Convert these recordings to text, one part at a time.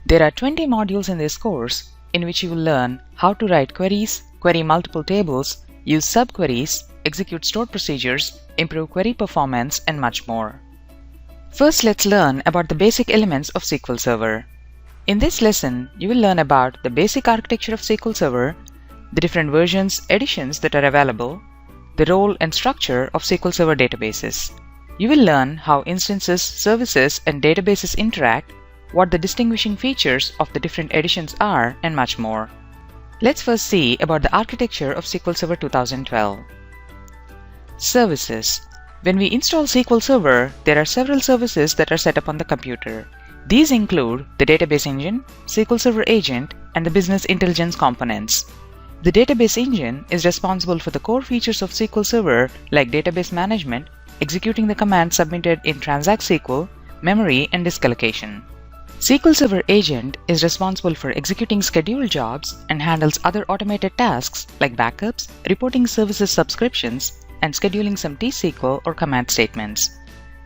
There are 20 modules in this course in which you will learn how to write queries, query multiple tables, use subqueries, execute stored procedures, improve query performance, and much more. First, let's learn about the basic elements of SQL Server. In this lesson, you will learn about the basic architecture of SQL Server, the different versions, editions that are available, the role and structure of SQL Server databases. You will learn how instances, services, and databases interact, what the distinguishing features of the different editions are, and much more. Let's first see about the architecture of SQL Server 2012. Services. When we install SQL Server, there are several services that are set up on the computer. These include the database engine, SQL Server agent, and the business intelligence components. The database engine is responsible for the core features of SQL Server like database management, executing the commands submitted in Transact SQL, memory, and disk allocation. SQL Server Agent is responsible for executing scheduled jobs and handles other automated tasks like backups, reporting services subscriptions, and scheduling some T-SQL or command statements.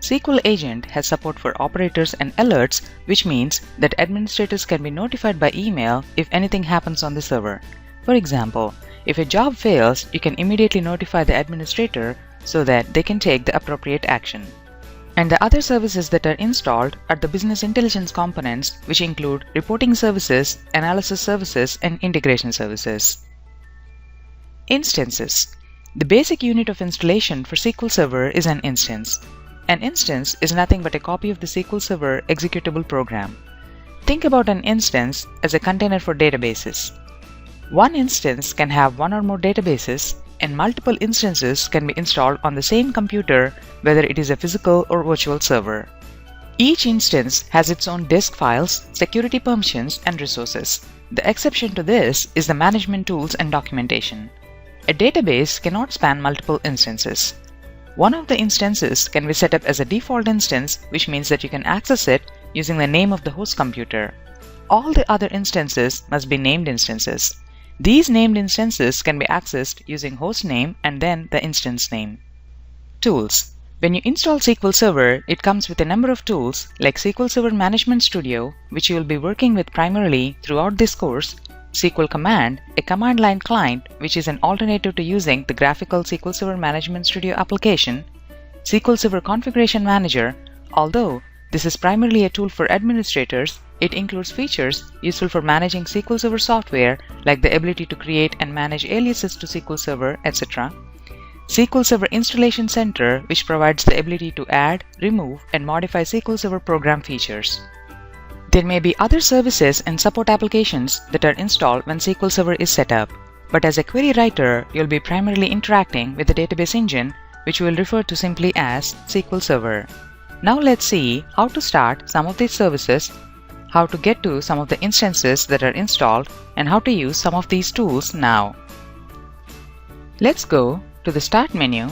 SQL Agent has support for operators and alerts, which means that administrators can be notified by email if anything happens on the server. For example, if a job fails, you can immediately notify the administrator so that they can take the appropriate action. And the other services that are installed are the business intelligence components, which include reporting services, analysis services, and integration services. Instances. The basic unit of installation for SQL Server is an instance. An instance is nothing but a copy of the SQL Server executable program. Think about an instance as a container for databases. One instance can have one or more databases, and multiple instances can be installed on the same computer, whether it is a physical or virtual server. Each instance has its own disk files, security permissions, and resources. The exception to this is the management tools and documentation. A database cannot span multiple instances. One of the instances can be set up as a default instance, which means that you can access it using the name of the host computer. All the other instances must be named instances. These named instances can be accessed using host name and then the instance name. Tools. When you install SQL Server, it comes with a number of tools like SQL Server Management Studio, which you will be working with primarily throughout this course, SQL Command, a command line client which is an alternative to using the graphical SQL Server Management Studio application, SQL Server Configuration Manager. Although this is primarily a tool for administrators, it includes features useful for managing SQL Server software like the ability to create and manage aliases to SQL Server, etc. SQL Server Installation Center, which provides the ability to add, remove, and modify SQL Server program features. There may be other services and support applications that are installed when SQL Server is set up, but as a query writer, you'll be primarily interacting with the database engine, which we'll refer to simply as SQL Server. Now let's see how to start some of these services, how to get to some of the instances that are installed, and how to use some of these tools now. Let's go to the Start menu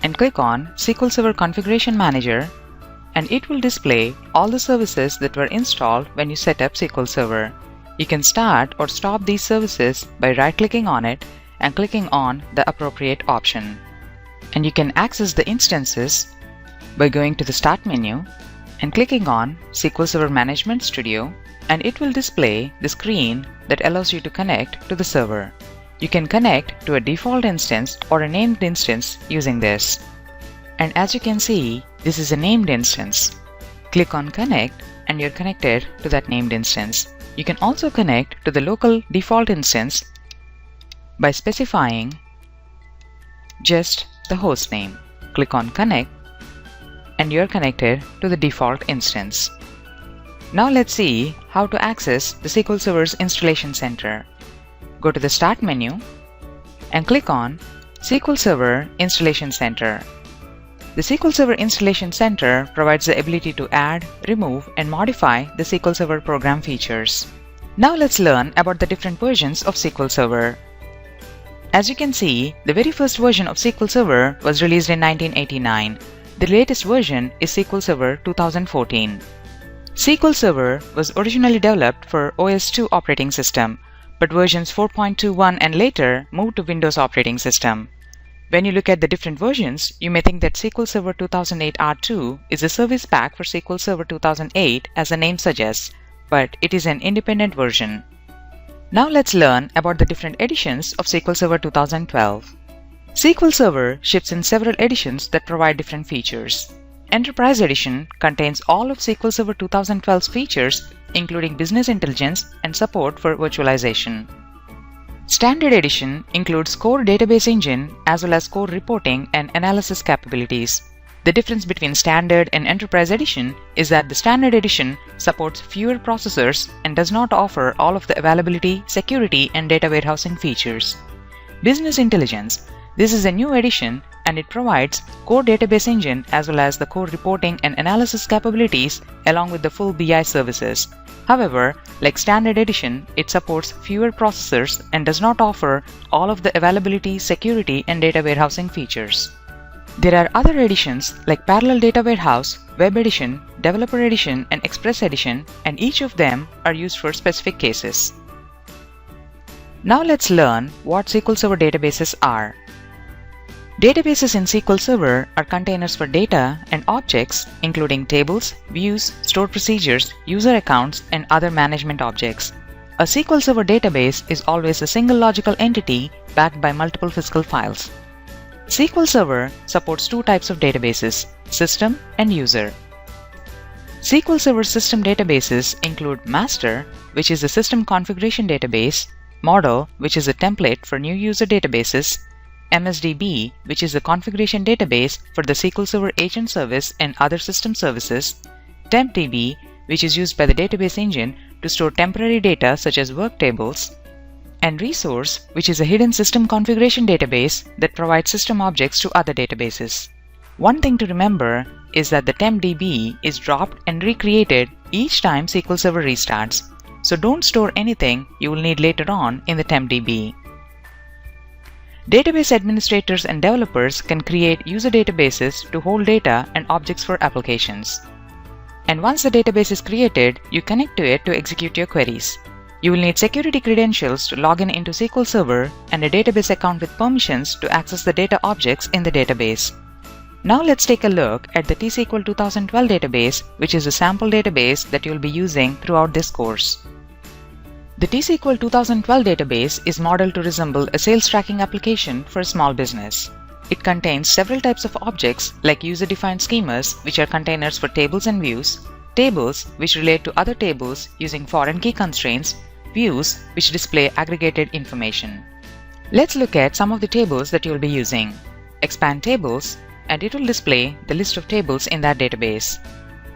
and click on SQL Server Configuration Manager, and it will display all the services that were installed when you set up SQL Server. You can start or stop these services by right-clicking on it and clicking on the appropriate option. And you can access the instances by going to the Start menu and clicking on SQL Server Management Studio, and it will display the screen that allows you to connect to the server. You can connect to a default instance or a named instance using this. And as you can see, this is a named instance. Click on Connect and you're connected to that named instance. You can also connect to the local default instance by specifying just the host name. Click on Connect and you're connected to the default instance. Now let's see how to access the SQL Server's Installation Center. Go to the Start menu and click on SQL Server Installation Center. The SQL Server Installation Center provides the ability to add, remove, and modify the SQL Server program features. Now let's learn about the different versions of SQL Server. As you can see, the very first version of SQL Server was released in 1989. The latest version is SQL Server 2014. SQL Server was originally developed for OS/2 operating system, but versions 4.21 and later moved to Windows operating system. When you look at the different versions, you may think that SQL Server 2008 R2 is a service pack for SQL Server 2008 as the name suggests, but it is an independent version. Now let's learn about the different editions of SQL Server 2012. SQL Server ships in several editions that provide different features. Enterprise Edition contains all of SQL Server 2012's features, including business intelligence and support for virtualization. Standard Edition includes core database engine as well as core reporting and analysis capabilities. The difference between Standard and Enterprise Edition is that the Standard Edition supports fewer processors and does not offer all of the availability, security, and data warehousing features. Business Intelligence. This is a new edition and it provides core database engine as well as the core reporting and analysis capabilities along with the full BI services. However, like Standard Edition, it supports fewer processors and does not offer all of the availability, security, and data warehousing features. There are other editions like Parallel Data Warehouse, Web Edition, Developer Edition, and Express Edition, and each of them are used for specific cases. Now let's learn what SQL Server databases are. Databases in SQL Server are containers for data and objects, including tables, views, stored procedures, user accounts, and other management objects. A SQL Server database is always a single logical entity backed by multiple physical files. SQL Server supports two types of databases, system and user. SQL Server system databases include Master, which is a system configuration database, Model, which is a template for new user databases, MSDB, which is a configuration database for the SQL Server agent service and other system services, TempDB, which is used by the database engine to store temporary data such as work tables, and Resource, which is a hidden system configuration database that provides system objects to other databases. One thing to remember is that the TempDB is dropped and recreated each time SQL Server restarts, so don't store anything you will need later on in the TempDB. Database administrators and developers can create user databases to hold data and objects for applications. And once the database is created, you connect to it to execute your queries. You will need security credentials to log in into SQL Server and a database account with permissions to access the data objects in the database. Now let's take a look at the T-SQL 2012 database, which is a sample database that you'll be using throughout this course. The T-SQL 2012 database is modeled to resemble a sales tracking application for a small business. It contains several types of objects like user-defined schemas, which are containers for tables and views, tables, which relate to other tables using foreign key constraints, views, which display aggregated information. Let's look at some of the tables that you'll be using. Expand tables, and it will display the list of tables in that database.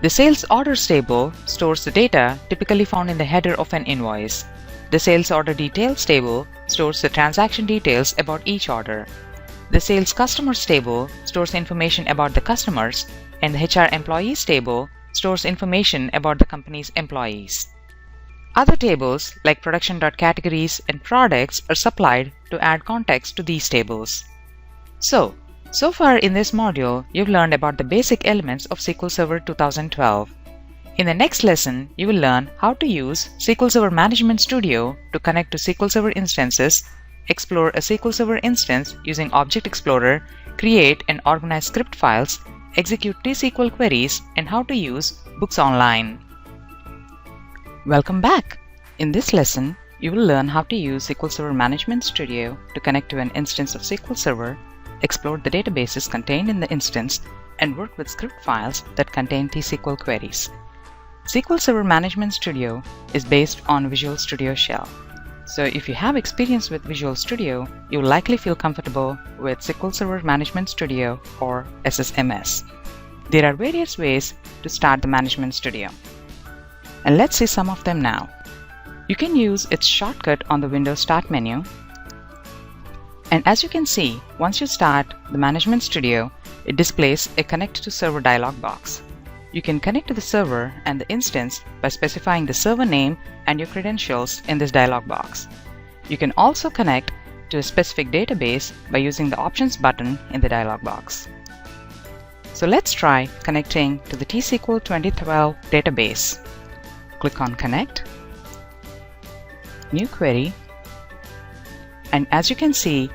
The sales orders table stores the data typically found in the header of an invoice. The sales order details table stores the transaction details about each order. The sales customers table stores information about the customers, and the HR employees table stores information about the company's employees. Other tables like production.categories and products are supplied to add context to these tables. So far in this module, you've learned about the basic elements of SQL Server 2012. In the next lesson, you will learn how to use SQL Server Management Studio to connect to SQL Server instances, explore a SQL Server instance using Object Explorer, create and organize script files, execute T-SQL queries, and how to use Books Online. Welcome back! In this lesson, you will learn how to use SQL Server Management Studio to connect to an instance of SQL Server, explore the databases contained in the instance, and work with script files that contain T-SQL queries. SQL Server Management Studio is based on Visual Studio Shell. So if you have experience with Visual Studio, you will likely feel comfortable with SQL Server Management Studio or SSMS. There are various ways to start the Management Studio. And let's see some of them now. You can use its shortcut on the Windows Start menu. And as you can see, once you start the Management Studio, it displays a Connect to Server dialog box. You can connect to the server and the instance by specifying the server name and your credentials in this dialog box. You can also connect to a specific database by using the Options button in the dialog box. So let's try connecting to the T-SQL 2012 database. Click on Connect, New Query, and as you can see,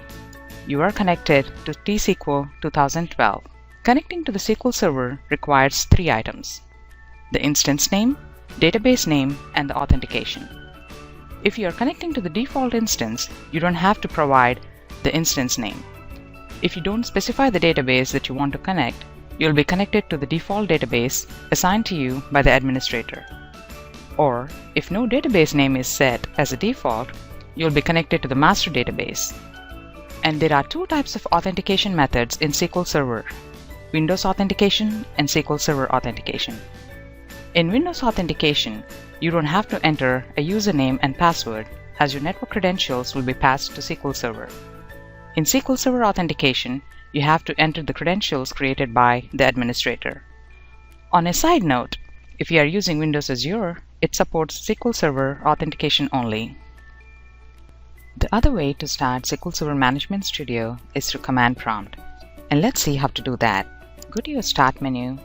you are connected to T-SQL 2012. Connecting to the SQL Server requires three items: the instance name, database name, and the authentication. If you are connecting to the default instance, you don't have to provide the instance name. If you don't specify the database that you want to connect, you'll be connected to the default database assigned to you by the administrator. Or, if no database name is set as a default, you'll be connected to the master database. And there are two types of authentication methods in SQL Server: Windows authentication and SQL Server authentication. In Windows authentication, you don't have to enter a username and password, as your network credentials will be passed to SQL Server. In SQL Server authentication, you have to enter the credentials created by the administrator. On a side note, if you are using Windows Azure, it supports SQL Server authentication only. The other way to start SQL Server Management Studio is through command prompt. And let's see how to do that. Go to your Start menu,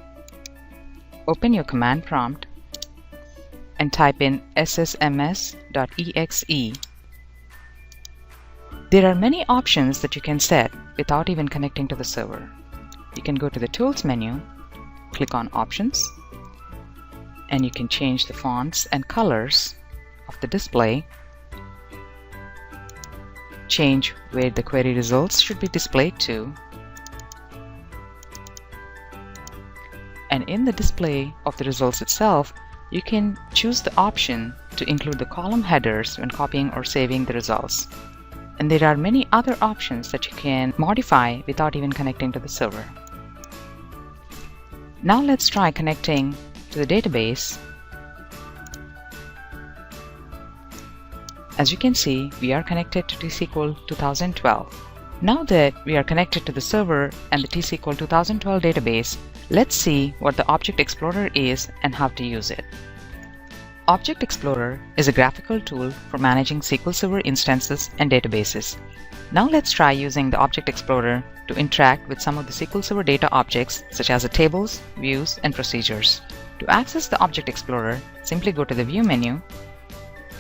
open your command prompt, and type in ssms.exe. There are many options that you can set without even connecting to the server. You can go to the Tools menu, click on Options, and you can change the fonts and colors of the display, change where the query results should be displayed to, and in the display of the results itself, you can choose the option to include the column headers when copying or saving the results. And there are many other options that you can modify without even connecting to the server. Now let's try connecting to the database. As you can see, we are connected to T-SQL 2012. Now that we are connected to the server and the T-SQL 2012 database, let's see what the Object Explorer is and how to use it. Object Explorer is a graphical tool for managing SQL Server instances and databases. Now let's try using the Object Explorer to interact with some of the SQL Server data objects such as the tables, views, and procedures. To access the Object Explorer, simply go to the View menu,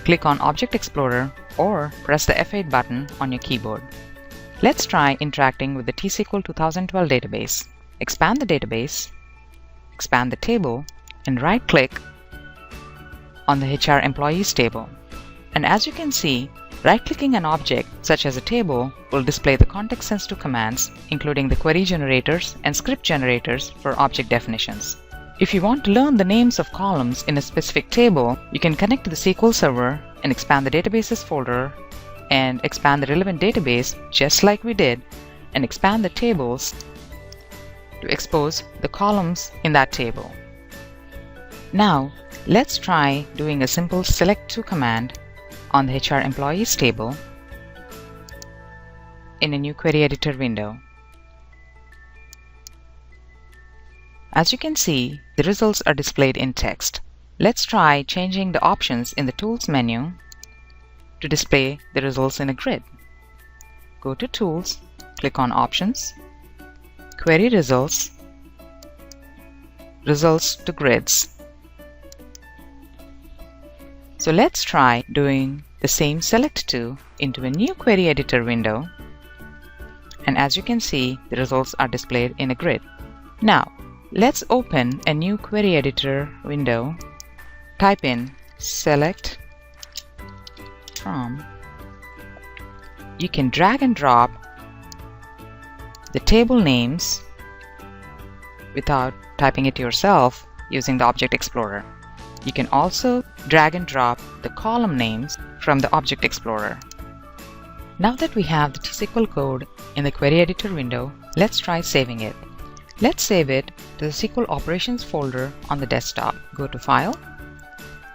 click on Object Explorer, or press the F8 button on your keyboard. Let's try interacting with the T-SQL 2012 database. Expand the database, expand the table, and right-click on the HR Employees table. And as you can see, right-clicking an object such as a table will display the context-sensitive commands, including the query generators and script generators for object definitions. If you want to learn the names of columns in a specific table, you can connect to the SQL Server and expand the Databases folder and expand the relevant database just like we did, and expand the tables to expose the columns in that table. Now, let's try doing a simple select to command on the HR Employees table in a new query editor window. As you can see, the results are displayed in text. Let's try changing the options in the Tools menu to display the results in a grid. Go to Tools, click on Options, Query Results, Results to Grids. So let's try doing the same select to into a new query editor window, and as you can see, the results are displayed in a grid. Now, let's open a new query editor window, type in select from. You can drag and drop the table names without typing it yourself using the Object Explorer. You can also drag and drop the column names from the Object Explorer. Now that we have the T-SQL code in the query editor window, let's try saving it. Let's save it to the SQL Operations folder on the desktop. Go to File,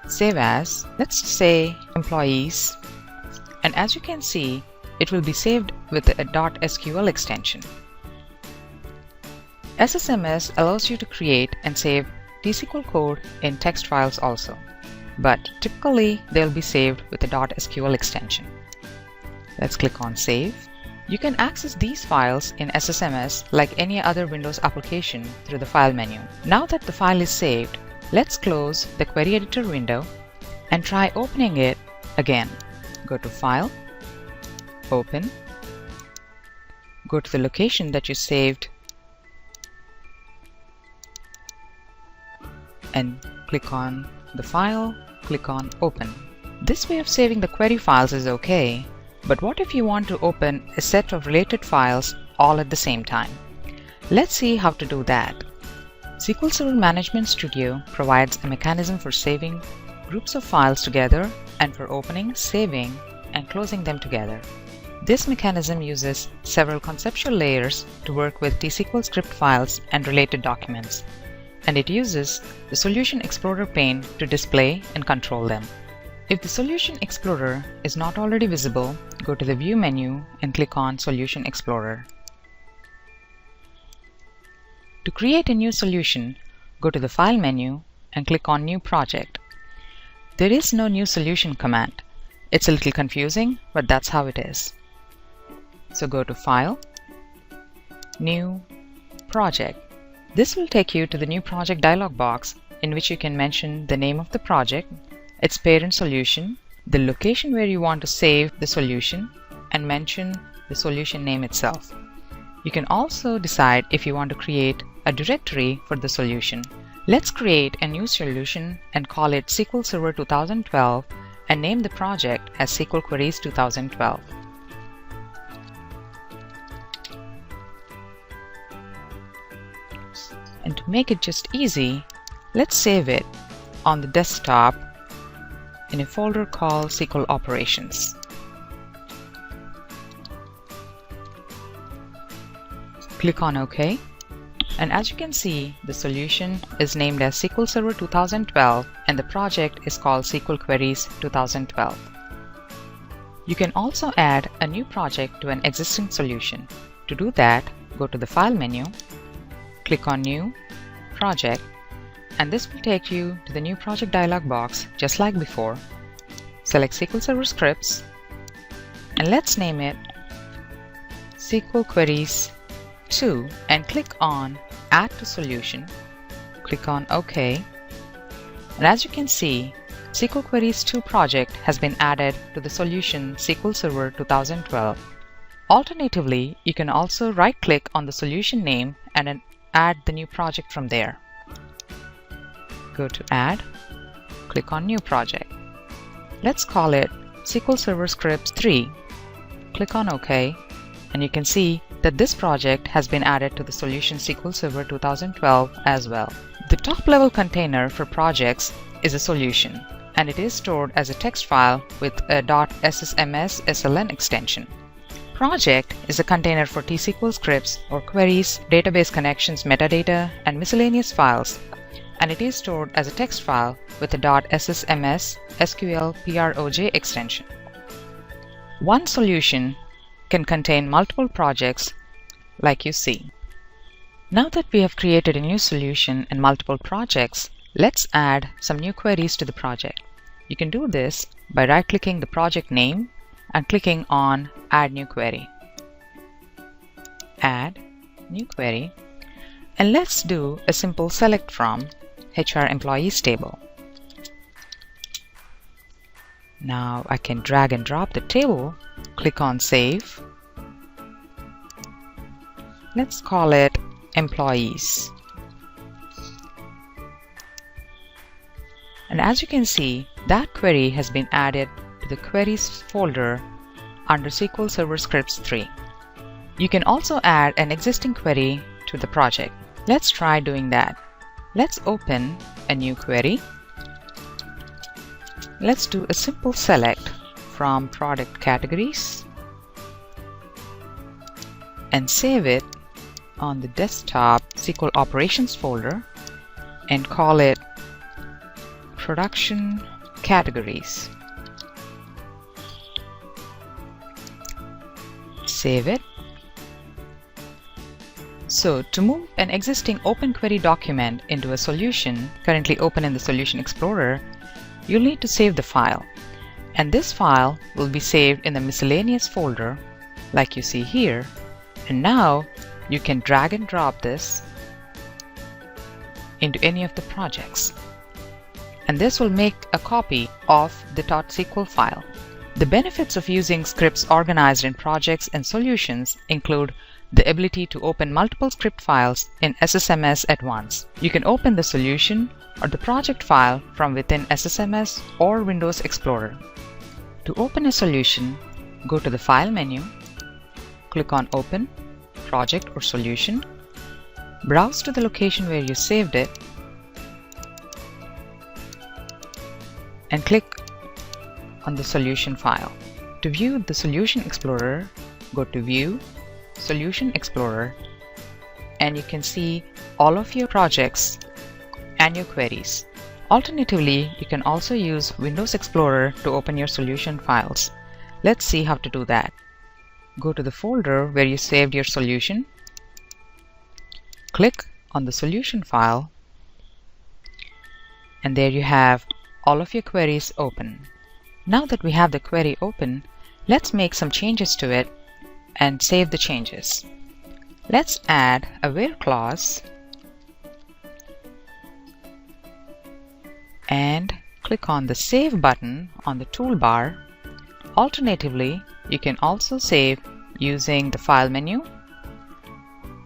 Save As, let's say Employees, and as you can see, it will be saved with a .SQL extension. SSMS allows you to create and save T-SQL code in text files also, but typically they'll be saved with a .SQL extension. Let's click on Save. You can access these files in SSMS like any other Windows application through the File menu. Now that the file is saved, let's close the query editor window and try opening it again. Go to File, Open, go to the location that you saved and click on the file, click on Open. This way of saving the query files is okay, but what if you want to open a set of related files all at the same time? Let's see how to do that. SQL Server Management Studio provides a mechanism for saving groups of files together and for opening, saving, and closing them together. This mechanism uses several conceptual layers to work with T-SQL script files and related documents, and it uses the Solution Explorer pane to display and control them. If the Solution Explorer is not already visible, go to the View menu and click on Solution Explorer. To create a new solution, go to the File menu and click on New Project. There is no New Solution command. It's a little confusing, but that's how it is. So go to File, New Project. This will take you to the New Project dialog box in which you can mention the name of the project, its parent solution, the location where you want to save the solution, and mention the solution name itself. You can also decide if you want to create a directory for the solution. Let's create a new solution and call it SQL Server 2012 and name the project as SQL Queries 2012. And to make it just easy, let's save it on the desktop in a folder called SQL Operations. Click on OK, and as you can see, the solution is named as SQL Server 2012 and the project is called SQL Queries 2012. You can also add a new project to an existing solution. To do that, go to the File menu, click on New Project, and this will take you to the New Project dialog box just like before. Select SQL Server Scripts and let's name it SQL Queries 2 and click on Add to Solution. Click on OK, and as you can see, SQL Queries 2 project has been added to the solution SQL Server 2012. Alternatively, you can also right-click on the solution name and then add the new project from there. Go to Add, click on New Project. Let's call it SQL Server Scripts 3. Click on OK, and you can see that this project has been added to the solution SQL Server 2012 as well. The top-level container for projects is a solution, and it is stored as a text file with a .ssms SLN extension. Project is a container for T-SQL scripts or queries, database connections, metadata, and miscellaneous files, and it is stored as a text file with a .ssms SQL PROJ extension. One solution can contain multiple projects like you see. Now that we have created a new solution and multiple projects, let's add some new queries to the project. You can do this by right-clicking the project name and clicking on Add New Query. Add New Query, and let's do a simple select from HR Employees table. Now I can drag and drop the table, click on Save. Let's call it Employees. And as you can see, that query has been added to the Queries folder under SQL Server Scripts 3. You can also add an existing query to the project. Let's try doing that. Let's open a new query. Let's do a simple select from product categories and save it on the desktop SQL Operations folder and call it Production Categories. Save it. So to move an existing open query document into a solution currently open in the Solution Explorer, you'll need to save the file. And this file will be saved in the miscellaneous folder like you see here. And now you can drag and drop this into any of the projects. And this will make a copy of the .SQL file. The benefits of using scripts organized in projects and solutions include the ability to open multiple script files in SSMS at once. You can open the solution or the project file from within SSMS or Windows Explorer. To open a solution, go to the File menu, click on Open, Project or Solution, browse to the location where you saved it, and click on the solution file. To view the Solution Explorer, go to View, Solution Explorer, and you can see all of your projects and your queries. Alternatively, you can also use Windows Explorer to open your solution files. Let's see how to do that. Go to the folder where you saved your solution, click on the solution file, and there you have all of your queries open. Now that we have the query open, let's make some changes to it and save the changes. Let's add a where clause and click on the Save button on the toolbar. Alternatively, you can also save using the File menu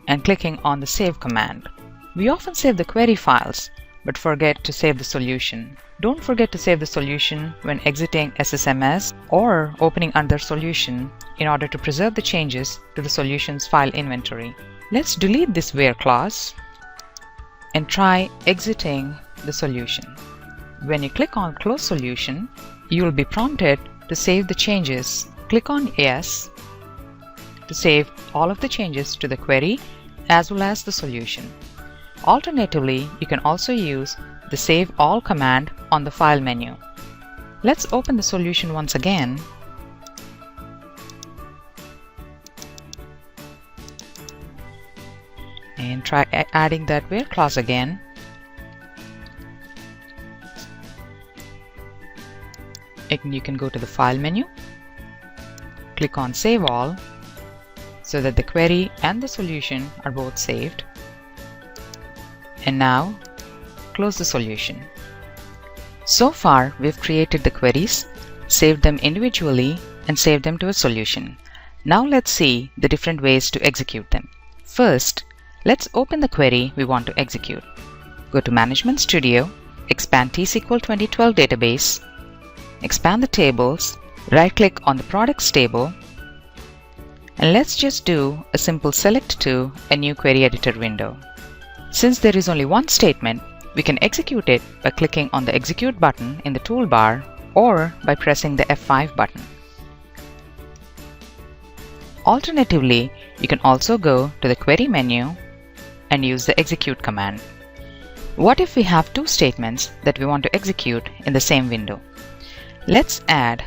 and clicking on the Save command. We often save the query files but forget to save the solution. Don't forget to save the solution when exiting SSMS or opening another solution in order to preserve the changes to the solution's file inventory. Let's delete this where clause and try exiting the solution. When you click on Close Solution, you will be prompted to save the changes. Click on Yes to save all of the changes to the query as well as the solution. Alternatively, you can also use the Save All command on the File menu. Let's open the solution once again and try adding that where clause again. You can go to the File menu, click on Save All so that the query and the solution are both saved. And now close the solution. So far we've created the queries, saved them individually, and saved them to a solution. Now let's see the different ways to execute them. First, let's open the query we want to execute. Go to Management Studio, expand T-SQL 2012 database, expand the tables, right-click on the Products table, and let's just do a simple select to a new query editor window. Since there is only one statement, we can execute it by clicking on the Execute button in the toolbar or by pressing the F5 button. Alternatively, you can also go to the Query menu and use the Execute command. What if we have two statements that we want to execute in the same window? Let's add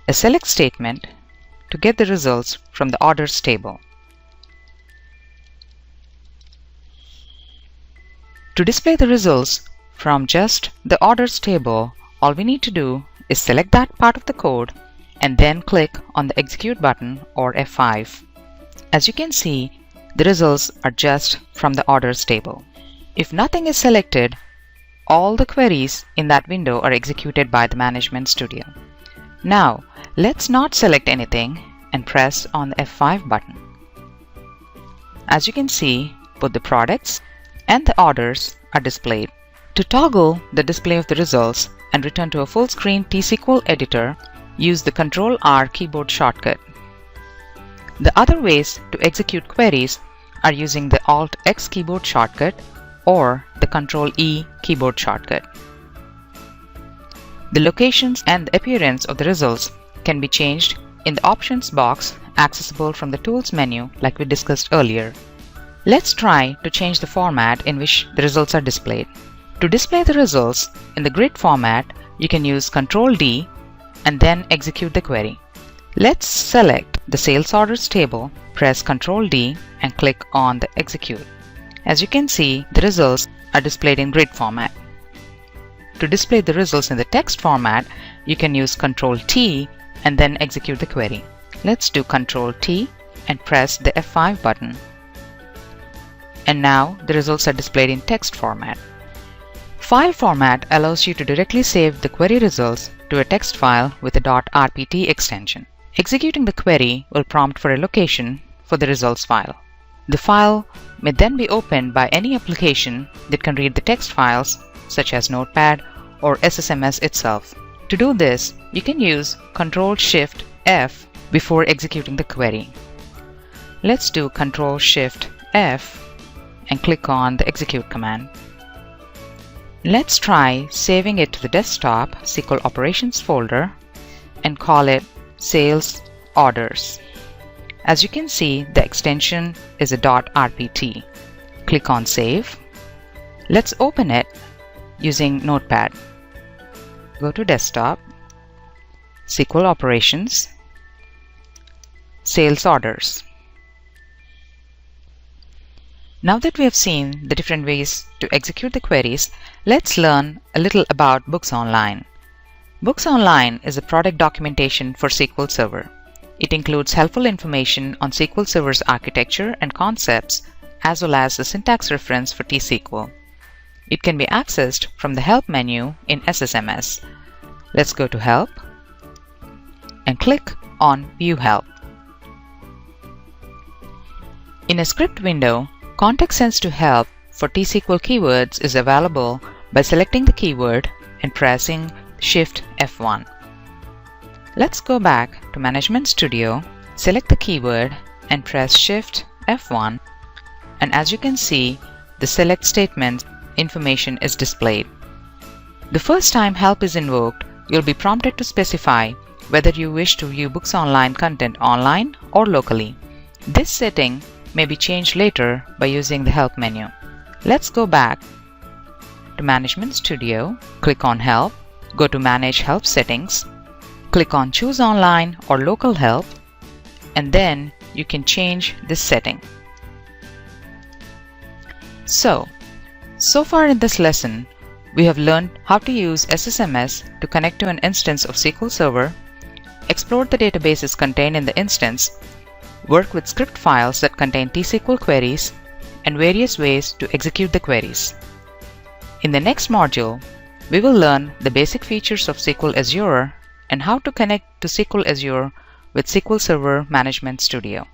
a select statement to get the results from the orders table. To display the results from just the orders table, all we need to do is select that part of the code and then click on the Execute button or F5. As you can see, the results are just from the orders table. If nothing is selected, all the queries in that window are executed by the Management Studio. Now, let's not select anything and press on the F5 button. As you can see, both the products and the orders are displayed. To toggle the display of the results and return to a full screen T-SQL editor, use the Ctrl-R keyboard shortcut. The other ways to execute queries are using the Alt-X keyboard shortcut or the Ctrl-E keyboard shortcut. The locations and the appearance of the results can be changed in the Options box accessible from the Tools menu like we discussed earlier. Let's try to change the format in which the results are displayed. To display the results in the grid format, you can use Ctrl-D and then execute the query. Let's select the sales orders table, press Ctrl-D and click on the Execute. As you can see, the results are displayed in grid format. To display the results in the text format, you can use Ctrl-T and then execute the query. Let's do Ctrl-T and press the F5 button. And now the results are displayed in text format. File format allows you to directly save the query results to a text file with a .rpt extension. Executing the query will prompt for a location for the results file. The file may then be opened by any application that can read the text files, such as Notepad or SSMS itself. To do this, you can use Ctrl-Shift-F before executing the query. Let's do Ctrl-Shift-F and click on the execute command. Let's try saving it to the desktop SQL Operations folder and call it Sales Orders. As you can see, the extension is a .rpt. Click on Save. Let's open it using Notepad. Go to Desktop, SQL Operations, Sales Orders. Now that we have seen the different ways to execute the queries, let's learn a little about Books Online. Books Online is a product documentation for SQL Server. It includes helpful information on SQL Server's architecture and concepts, as well as a syntax reference for T-SQL. It can be accessed from the Help menu in SSMS. Let's go to Help and click on View Help. In a script window, Context Sense to Help for T-SQL keywords is available by selecting the keyword and pressing Shift F1. Let's go back to Management Studio, select the keyword and press Shift F1, and as you can see, the select statement information is displayed. The first time help is invoked, you'll be prompted to specify whether you wish to view Books Online content online or locally. This setting may be changed later by using the Help menu. Let's go back to Management Studio, click on Help, go to Manage Help Settings, click on Choose Online or Local Help, and then you can change this setting. So far in this lesson, we have learned how to use SSMS to connect to an instance of SQL Server, explore the databases contained in the instance, work with script files that contain T-SQL queries, and various ways to execute the queries. In the next module, we will learn the basic features of SQL Azure and how to connect to SQL Azure with SQL Server Management Studio.